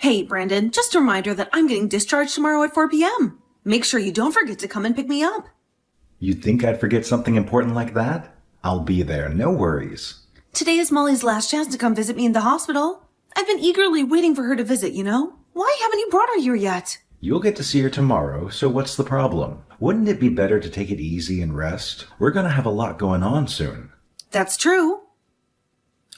Hey, Brandon, just a reminder that I'm getting discharged tomorrow at 4 p.m. Make sure you don't forget to come and pick me up. You'd think I'd forget something important like that? I'll be there, no worries. Today is Molly's last chance to come visit me in the hospital. I've been eagerly waiting for her to visit, you know? Why haven't you brought her here yet? You'll get to see her tomorrow, so what's the problem? Wouldn't it be better to take it easy and rest? We're gonna have a lot going on soon. That's true.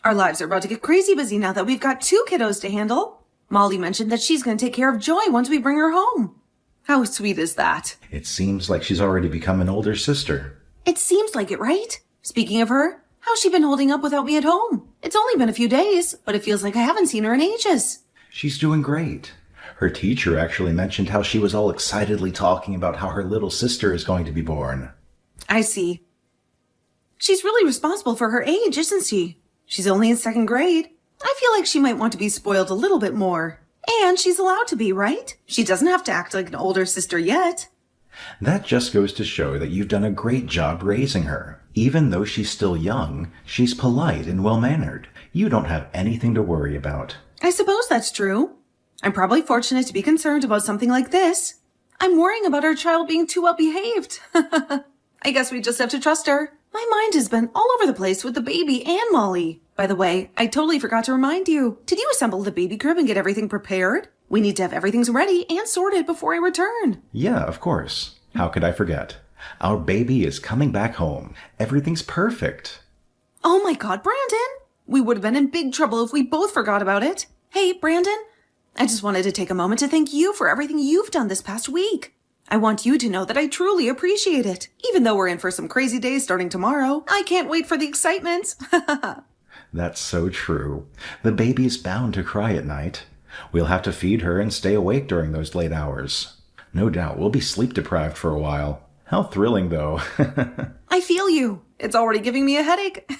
Our lives are about to get crazy busy now that we've got 2 kiddos to handle. Molly mentioned that she's going to take care of Joy once we bring her home. How sweet is that? It seems like she's already become an older sister. It seems like it, right? Speaking of her, how's she been holding up without me at home? It's only been a few days, but it feels like I haven't seen her in ages. She's doing great. Her teacher actually mentioned how she was all excitedly talking about how her little sister is going to be born. I see. She's really responsible for her age, isn't she? She's only in 2nd grade. I feel like she might want to be spoiled a little bit more. And she's allowed to be, right? She doesn't have to act like an older sister yet. That just goes to show that you've done a great job raising her. Even though she's still young, she's polite and well-mannered. You don't have anything to worry about. I suppose that's true. I'm probably fortunate to be concerned about something like this. I'm worrying about our child being too well behaved. I guess we just have to trust her. My mind has been all over the place with the baby and Molly. By the way, I totally forgot to remind you. Did you assemble the baby crib and get everything prepared? We need to have everything ready and sorted before I return. Yeah, of course. How could I forget? Our baby is coming back home. Everything's perfect. Oh my God, Brandon! We would have been in big trouble if we both forgot about it. Hey, Brandon, I just wanted to take a moment to thank you for everything you've done this past week. I want you to know that I truly appreciate it. Even though we're in for some crazy days starting tomorrow, I can't wait for the excitement. That's so true. The baby's bound to cry at night. We'll have to feed her and stay awake during those late hours. No doubt we'll be sleep deprived for a while. How thrilling, though. I feel you. It's already giving me a headache.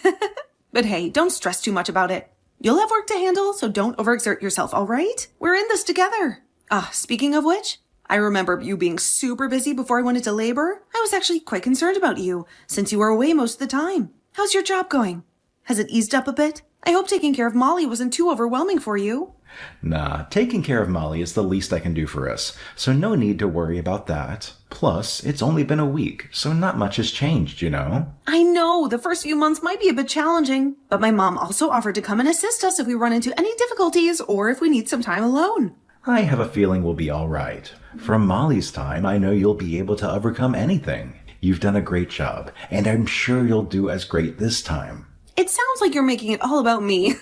But hey, don't stress too much about it. You'll have work to handle, so don't overexert yourself, all right? We're in this together. Speaking of which, I remember you being super busy before I went into labor. I was actually quite concerned about you, since you were away most of the time. How's your job going? Has it eased up a bit? I hope taking care of Molly wasn't too overwhelming for you. Nah, taking care of Molly is the least I can do for us, so no need to worry about that. Plus, it's only been a week, so not much has changed, you know? I know, the first few months might be a bit challenging, but my mom also offered to come and assist us if we run into any difficulties or if we need some time alone. I have a feeling we'll be all right. From Molly's time, I know you'll be able to overcome anything. You've done a great job, and I'm sure you'll do as great this time. It sounds like you're making it all about me.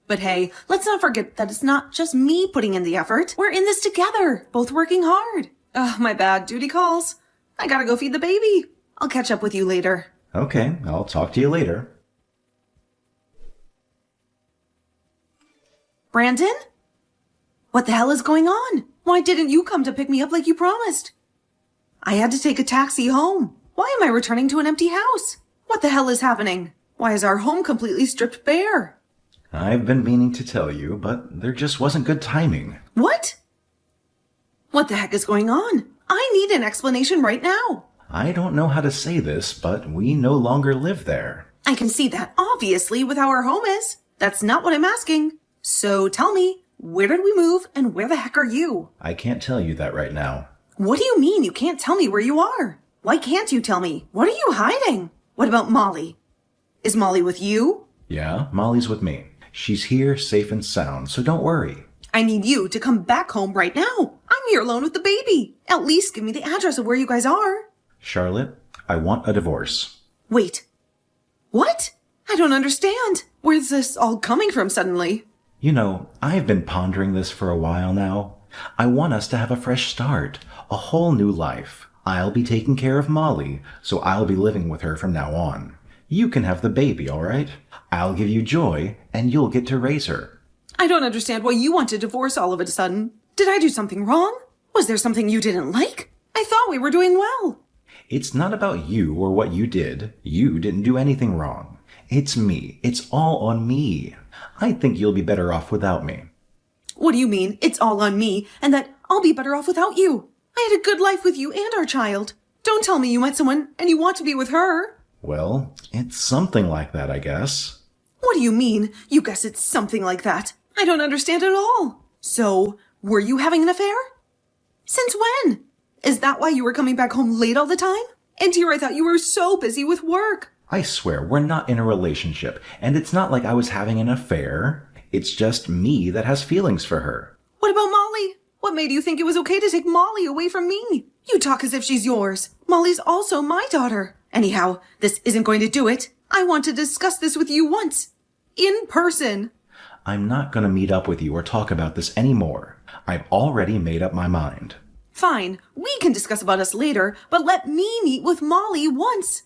But hey, let's not forget that it's not just me putting in the effort. We're in this together, both working hard. My bad, duty calls. I gotta go feed the baby. I'll catch up with you later. Okay, I'll talk to you later. Brandon? What the hell is going on? Why didn't you come to pick me up like you promised? I had to take a taxi home. Why am I returning to an empty house? What the hell is happening? Why is our home completely stripped bare? I've been meaning to tell you, but there just wasn't good timing. What? What the heck is going on? I need an explanation right now. I don't know how to say this, but we no longer live there. I can see that, obviously, with how our home is. That's not what I'm asking. So tell me, where did we move and where the heck are you? I can't tell you that right now. What do you mean you can't tell me where you are? Why can't you tell me? What are you hiding? What about Molly? Is Molly with you? Yeah, Molly's with me. She's here, safe and sound, so don't worry. I need you to come back home right now. I'm here alone with the baby. At least give me the address of where you guys are. Charlotte, I want a divorce. Wait. What? I don't understand. Where's this all coming from suddenly? You know, I've been pondering this for a while now. I want us to have a fresh start, a whole new life. I'll be taking care of Molly, so I'll be living with her from now on. You can have the baby, all right? I'll give you Joy, and you'll get to raise her. I don't understand why you want to divorce all of a sudden. Did I do something wrong? Was there something you didn't like? I thought we were doing well. It's not about you or what you did. You didn't do anything wrong. It's me. It's all on me. I think you'll be better off without me. What do you mean, it's all on me, and that I'll be better off without you? I had a good life with you and our child. Don't tell me you met someone and you want to be with her. Well, it's something like that, I guess. What do you mean? You guess it's something like that? I don't understand at all. So, were you having an affair? Since when? Is that why you were coming back home late all the time? And here I thought you were so busy with work. I swear, we're not in a relationship, and it's not like I was having an affair. It's just me that has feelings for her. What about Molly? What made you think it was okay to take Molly away from me? You talk as if she's yours. Molly's also my daughter. Anyhow, this isn't going to do it. I want to discuss this with you once. In person. I'm not going to meet up with you or talk about this anymore. I've already made up my mind. Fine, we can discuss about us later, but let me meet with Molly once.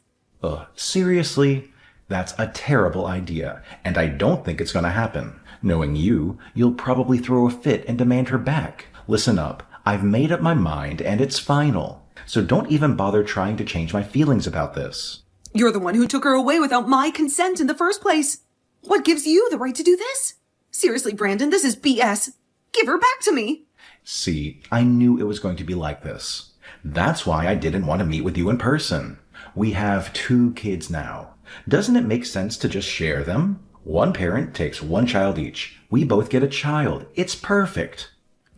Seriously? That's a terrible idea, and I don't think it's going to happen. Knowing you, you'll probably throw a fit and demand her back. Listen up, I've made up my mind and it's final. So don't even bother trying to change my feelings about this. You're the one who took her away without my consent in the first place. What gives you the right to do this? Seriously, Brandon, this is BS. Give her back to me. See, I knew it was going to be like this. That's why I didn't want to meet with you in person. We have 2 kids now. Doesn't it make sense to just share them? One parent takes 1 child each. We both get a child. It's perfect.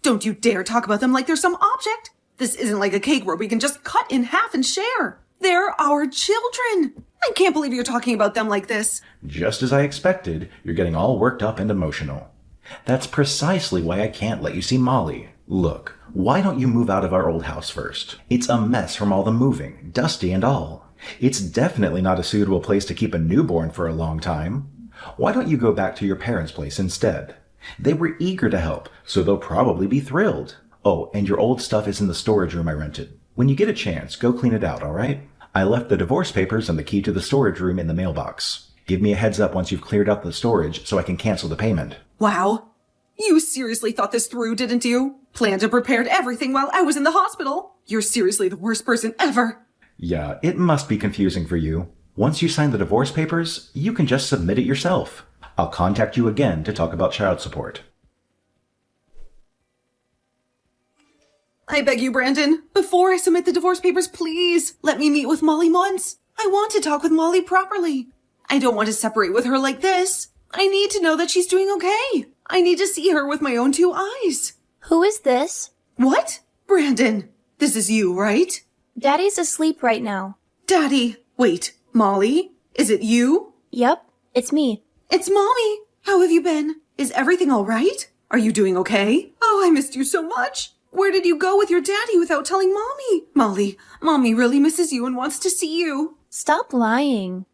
Don't you dare talk about them like they're some object. This isn't like a cake where we can just cut in half and share. They're our children. I can't believe you're talking about them like this. Just as I expected, you're getting all worked up and emotional. That's precisely why I can't let you see Molly. Look, why don't you move out of our old house first? It's a mess from all the moving, dusty and all. It's definitely not a suitable place to keep a newborn for a long time. Why don't you go back to your parents' place instead? They were eager to help, so they'll probably be thrilled. Oh, and your old stuff is in the storage room I rented. When you get a chance, go clean it out, all right? I left the divorce papers and the key to the storage room in the mailbox. Give me a heads up once you've cleared out the storage so I can cancel the payment. Wow. You seriously thought this through, didn't you? Planned and prepared everything while I was in the hospital. You're seriously the worst person ever. Yeah, it must be confusing for you. Once you sign the divorce papers, you can just submit it yourself. I'll contact you again to talk about child support. I beg you, Brandon, before I submit the divorce papers, please let me meet with Molly once. I want to talk with Molly properly. I don't want to separate with her like this. I need to know that she's doing okay. I need to see her with my own 2 eyes. Who is this? What? Brandon, this is you, right? Daddy's asleep right now. Daddy, wait, Molly? Is it you? Yep, it's me. It's Mommy. How have you been? Is everything all right? Are you doing okay? Oh, I missed you so much. Where did you go with your daddy without telling Mommy? Mommy really misses you and wants to see you. Stop lying.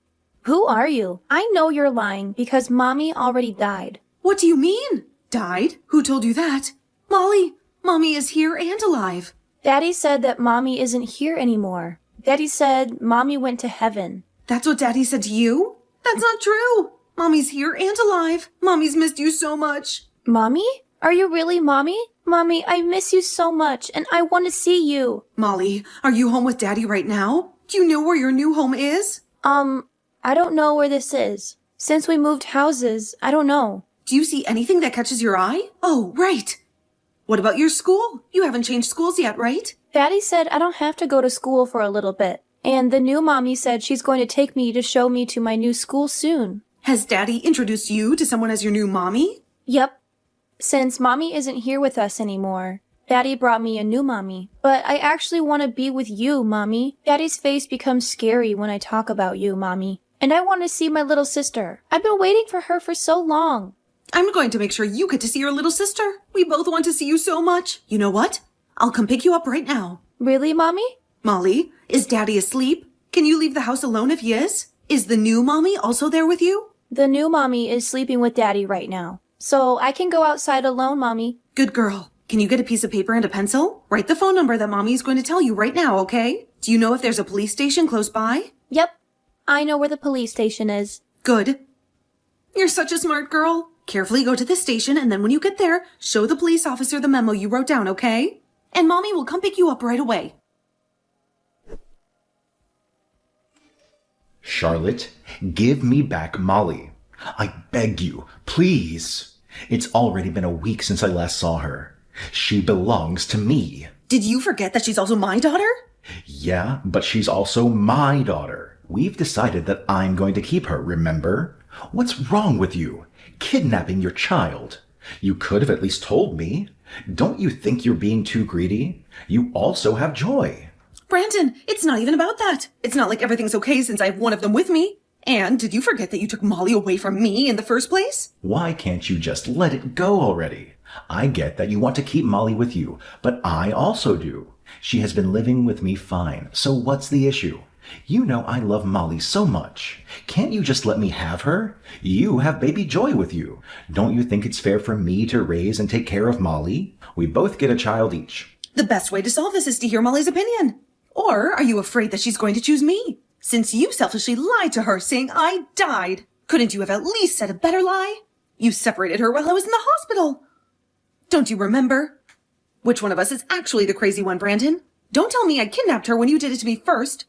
Who are you? I know you're lying because Mommy already died. What do you mean? Died? Who told you that? Molly, Mommy is here and alive. Daddy said that Mommy isn't here anymore. Daddy said Mommy went to heaven. That's what Daddy said to you? That's not true. Mommy's here and alive. Mommy's missed you so much. Mommy? Are you really Mommy? Mommy, I miss you so much and I want to see you. Molly, are you home with Daddy right now? Do you know where your new home is? I don't know where this is. Since we moved houses, I don't know. Do you see anything that catches your eye? Oh, right. What about your school? You haven't changed schools yet, right? Daddy said I don't have to go to school for a little bit. And the new Mommy said she's going to take me to show me to my new school soon. Has Daddy introduced you to someone as your new Mommy? Yep. Since Mommy isn't here with us anymore, Daddy brought me a new Mommy. But I actually want to be with you, Mommy. Daddy's face becomes scary when I talk about you, Mommy. And I want to see my little sister. I've been waiting for her for so long. I'm going to make sure you get to see your little sister. We both want to see you so much. You know what? I'll come pick you up right now. Really, Mommy? Molly, is Daddy asleep? Can you leave the house alone if he is? Is the new Mommy also there with you? The new Mommy is sleeping with Daddy right now. So I can go outside alone, Mommy. Good girl. Can you get a piece of paper and a pencil? Write the phone number that Mommy is going to tell you right now, okay? Do you know if there's a police station close by? Yep. I know where the police station is. Good. You're such a smart girl. Carefully go to the station, and then when you get there, show the police officer the memo you wrote down, okay? And Mommy will come pick you up right away. Charlotte, give me back Molly. I beg you, please. It's already been a week since I last saw her. She belongs to me. Did you forget that she's also my daughter? Yeah, but she's also my daughter. We've decided that I'm going to keep her, remember? What's wrong with you? Kidnapping your child. You could have at least told me. Don't you think you're being too greedy? You also have joy. Brandon, it's not even about that. It's not like everything's okay since I have one of them with me. And did you forget that you took Molly away from me in the first place? Why can't you just let it go already? I get that you want to keep Molly with you, but I also do. She has been living with me fine, so what's the issue? You know I love Molly so much. Can't you just let me have her? You have baby Joy with you. Don't you think it's fair for me to raise and take care of Molly? We both get a child each. The best way to solve this is to hear Molly's opinion. Or are you afraid that she's going to choose me? Since you selfishly lied to her saying I died, couldn't you have at least said a better lie? You separated her while I was in the hospital. Don't you remember? Which one of us is actually the crazy one, Brandon? Don't tell me I kidnapped her when you did it to me first.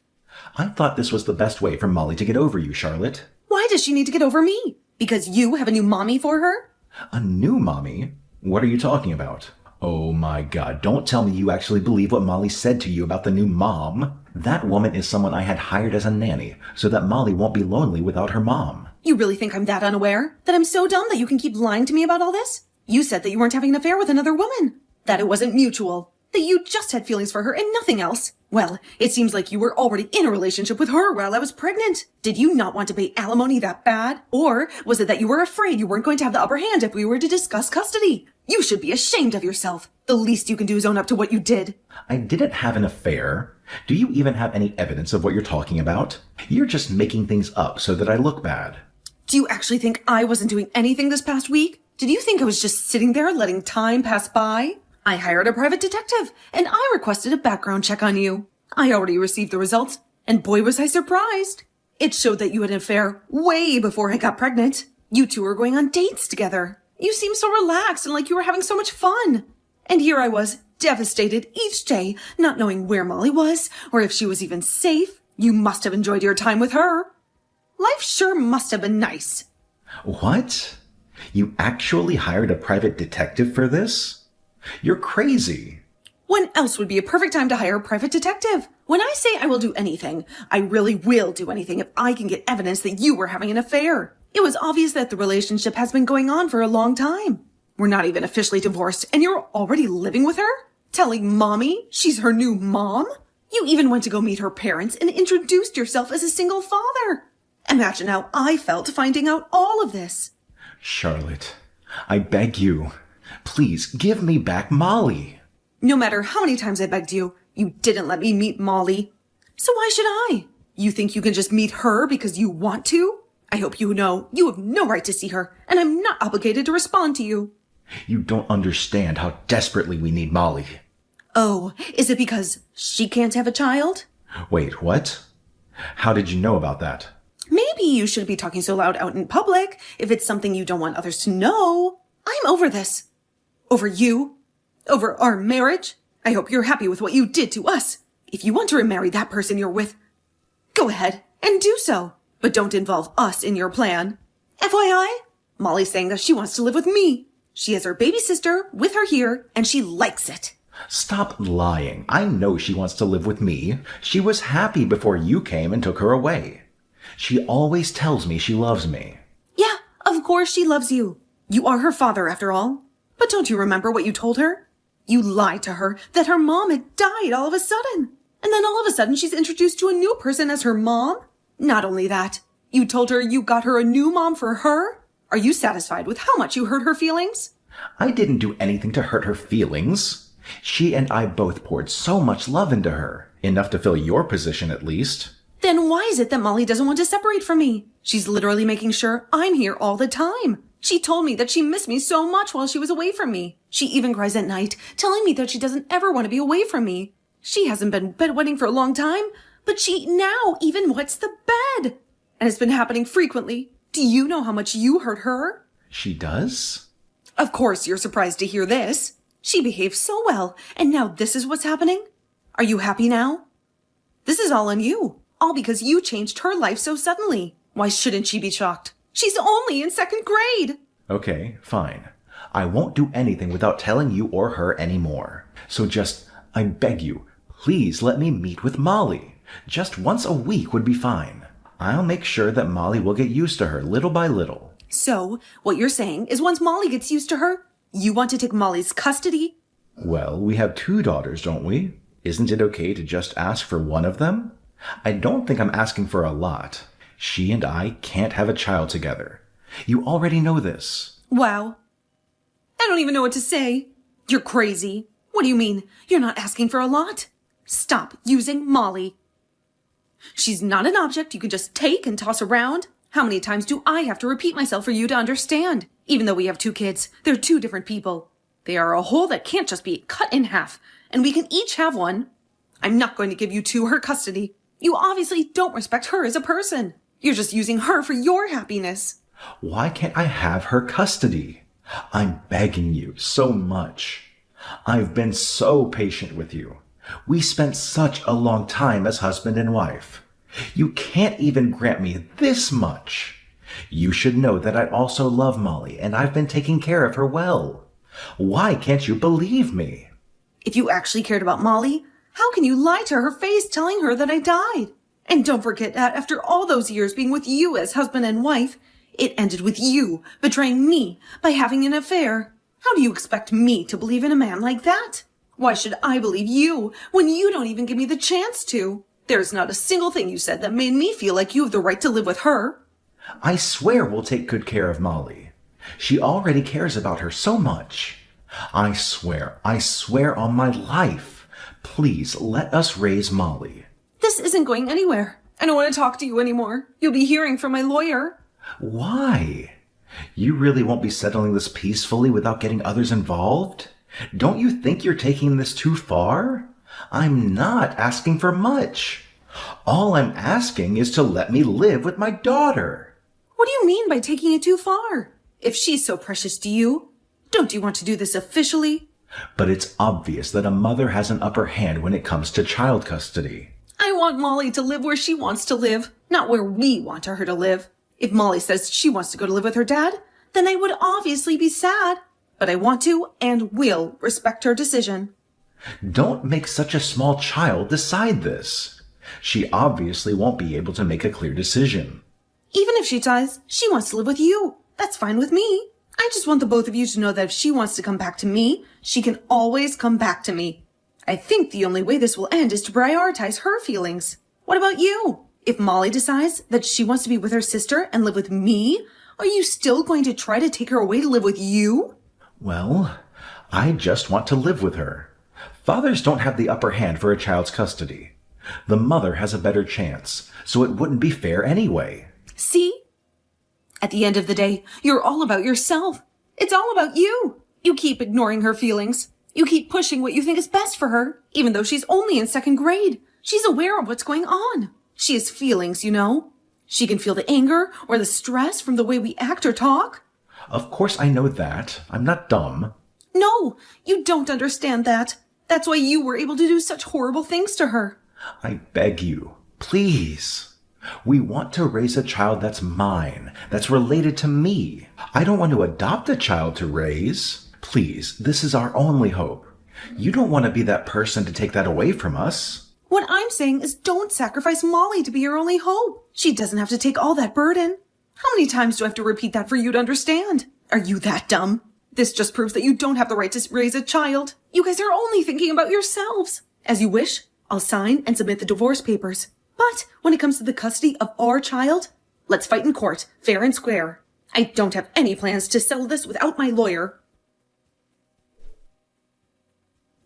I thought this was the best way for Molly to get over you, Charlotte. Why does she need to get over me? Because you have a new mommy for her? A new mommy? What are you talking about? Oh my God, don't tell me you actually believe what Molly said to you about the new mom. That woman is someone I had hired as a nanny so that Molly won't be lonely without her mom. You really think I'm that unaware? That I'm so dumb that you can keep lying to me about all this? You said that you weren't having an affair with another woman. That it wasn't mutual. That you just had feelings for her and nothing else. Well, it seems like you were already in a relationship with her while I was pregnant. Did you not want to pay alimony that bad? Or was it that you were afraid you weren't going to have the upper hand if we were to discuss custody? You should be ashamed of yourself. The least you can do is own up to what you did. I didn't have an affair. Do you even have any evidence of what you're talking about? You're just making things up so that I look bad. Do you actually think I wasn't doing anything this past week? Did you think I was just sitting there letting time pass by? I hired a private detective, and I requested a background check on you. I already received the results, and boy was I surprised. It showed that you had an affair way before I got pregnant. You two were going on dates together. You seemed so relaxed and like you were having so much fun. And here I was, devastated each day, not knowing where Molly was, or if she was even safe. You must have enjoyed your time with her. Life sure must have been nice. What? You actually hired a private detective for this? You're crazy. When else would be a perfect time to hire a private detective? When I say I will do anything, I really will do anything if I can get evidence that you were having an affair. It was obvious that the relationship has been going on for a long time. We're not even officially divorced, and you're already living with her? Telling Mommy she's her new mom? You even went to go meet her parents and introduced yourself as a single father. Imagine how I felt finding out all of this. Charlotte, I beg you, please give me back Molly. No matter how many times I begged you, you didn't let me meet Molly. So why should I? You think you can just meet her because you want to? I hope you know you have no right to see her, and I'm not obligated to respond to you. You don't understand how desperately we need Molly. Oh, is it because she can't have a child? Wait, what? How did you know about that? Maybe you shouldn't be talking so loud out in public if it's something you don't want others to know. I'm over this. Over you. Over our marriage. I hope you're happy with what you did to us. If you want to remarry that person you're with, go ahead and do so. But don't involve us in your plan. FYI, Molly's saying that she wants to live with me. She has her baby sister with her here, and she likes it. Stop lying. I know she wants to live with me. She was happy before you came and took her away. She always tells me she loves me. Yeah, of course she loves you. You are her father, after all. But don't you remember what you told her? You lied to her that her mom had died all of a sudden. And then all of a sudden she's introduced to a new person as her mom. Not only that, you told her you got her a new mom for her. Are you satisfied with how much you hurt her feelings? I didn't do anything to hurt her feelings. She and I both poured so much love into her. Enough to fill your position at least. Then why is it that Molly doesn't want to separate from me? She's literally making sure I'm here all the time. She told me that she missed me so much while she was away from me. She even cries at night, telling me that she doesn't ever want to be away from me. She hasn't been bedwetting for a long time, but she now even wets the bed. And it's been happening frequently. Do you know how much you hurt her? She does? Of course you're surprised to hear this. She behaved so well, and now this is what's happening? Are you happy now? This is all on you. All because you changed her life so suddenly. Why shouldn't she be shocked? She's only in second grade. Okay, fine. I won't do anything without telling you or her anymore. So I beg you, please let me meet with Molly. Just once a week would be fine. I'll make sure that Molly will get used to her little by little. So, what you're saying is once Molly gets used to her, You want to take Molly's custody? Well, we have 2 daughters, don't we? Isn't it okay to just ask for one of them? I don't think I'm asking for a lot. She and I can't have a child together. You already know this. Wow. I don't even know what to say. You're crazy. What do you mean? You're not asking for a lot? Stop using Molly. She's not an object you can just take and toss around. How many times do I have to repeat myself for you to understand? Even though we have 2 kids, they're 2 different people. They are a whole that can't just be cut in half, and we can each have one. I'm not going to give you 2 her custody. You obviously don't respect her as a person. You're just using her for your happiness. Why can't I have her custody? I'm begging you so much. I've been so patient with you. We spent such a long time as husband and wife. You can't even grant me this much. You should know that I also love Molly, and I've been taking care of her well. Why can't you believe me? If you actually cared about Molly, how can you lie to her face telling her that I died? And don't forget that after all those years being with you as husband and wife, it ended with you betraying me by having an affair. How do you expect me to believe in a man like that? Why should I believe you when you don't even give me the chance to? There's not a single thing you said that made me feel like you have the right to live with her. I swear we'll take good care of Molly. She already cares about her so much. I swear on my life. Please let us raise Molly. This isn't going anywhere. I don't want to talk to you anymore. You'll be hearing from my lawyer. Why? You really won't be settling this peacefully without getting others involved? Don't you think you're taking this too far? I'm not asking for much. All I'm asking is to let me live with my daughter. What do you mean by taking it too far? If she's so precious to you, don't you want to do this officially? But it's obvious that a mother has an upper hand when it comes to child custody. I want Molly to live where she wants to live, not where we want her to live. If Molly says she wants to go to live with her dad, then I would obviously be sad. But I want to and will respect her decision. Don't make such a small child decide this. She obviously won't be able to make a clear decision. Even if she does, she wants to live with you. That's fine with me. I just want the both of you to know that if she wants to come back to me, she can always come back to me. I think the only way this will end is to prioritize her feelings. What about you? If Molly decides that she wants to be with her sister and live with me, are you still going to try to take her away to live with you? Well, I just want to live with her. Fathers don't have the upper hand for a child's custody. The mother has a better chance, so it wouldn't be fair anyway. See? At the end of the day, you're all about yourself. It's all about you. You keep ignoring her feelings. You keep pushing what you think is best for her, even though she's only in 2nd grade. She's aware of what's going on. She has feelings, you know. She can feel the anger or the stress from the way we act or talk. Of course I know that. I'm not dumb. No, you don't understand that. That's why you were able to do such horrible things to her. I beg you, please. We want to raise a child that's mine, that's related to me. I don't want to adopt a child to raise. Please, this is our only hope. You don't want to be that person to take that away from us. What I'm saying is don't sacrifice Molly to be your only hope. She doesn't have to take all that burden. How many times do I have to repeat that for you to understand? Are you that dumb? This just proves that you don't have the right to raise a child. You guys are only thinking about yourselves. As you wish, I'll sign and submit the divorce papers. But when it comes to the custody of our child, let's fight in court, fair and square. I don't have any plans to settle this without my lawyer.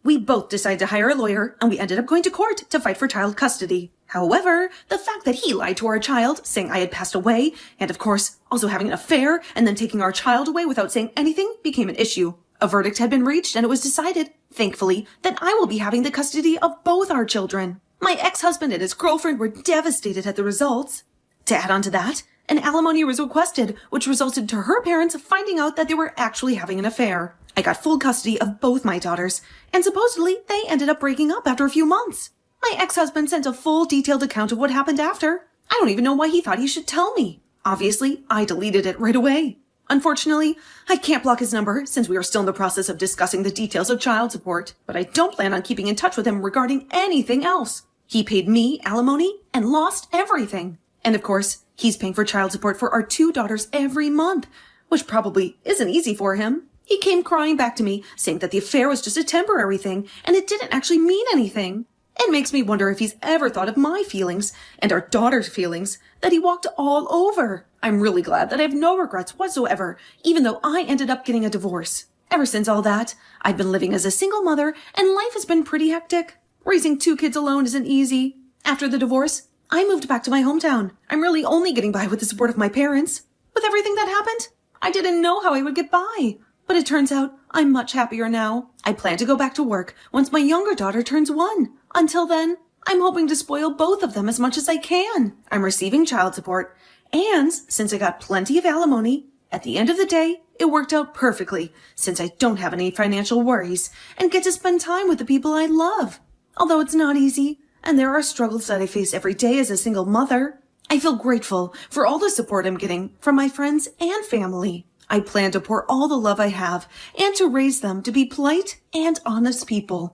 We both decided to hire a lawyer, and we ended up going to court to fight for child custody. However, the fact that he lied to our child, saying I had passed away, and of course, also having an affair, and then taking our child away without saying anything, became an issue. A verdict had been reached, and it was decided, thankfully, that I will be having the custody of both our children. My ex-husband and his girlfriend were devastated at the results. To add on to that, an alimony was requested, which resulted to her parents finding out that they were actually having an affair. I got full custody of both my daughters, and supposedly they ended up breaking up after a few months. My ex-husband sent a full detailed account of what happened after. I don't even know why he thought he should tell me. Obviously, I deleted it right away. Unfortunately, I can't block his number since we are still in the process of discussing the details of child support, but I don't plan on keeping in touch with him regarding anything else. He paid me alimony and lost everything. And of course, he's paying for child support for our 2 daughters every month, which probably isn't easy for him. He came crying back to me, saying that the affair was just a temporary thing, and it didn't actually mean anything. It makes me wonder if he's ever thought of my feelings, and our daughter's feelings, that he walked all over. I'm really glad that I have no regrets whatsoever, even though I ended up getting a divorce. Ever since all that, I've been living as a single mother, and life has been pretty hectic. Raising 2 kids alone isn't easy. After the divorce, I moved back to my hometown. I'm really only getting by with the support of my parents. With everything that happened, I didn't know how I would get by. But it turns out I'm much happier now. I plan to go back to work once my younger daughter turns 1. Until then, I'm hoping to spoil both of them as much as I can. I'm receiving child support, and since I got plenty of alimony, at the end of the day, it worked out perfectly since I don't have any financial worries and get to spend time with the people I love. Although it's not easy, and there are struggles that I face every day as a single mother, I feel grateful for all the support I'm getting from my friends and family. I plan to pour all the love I have and to raise them to be polite and honest people.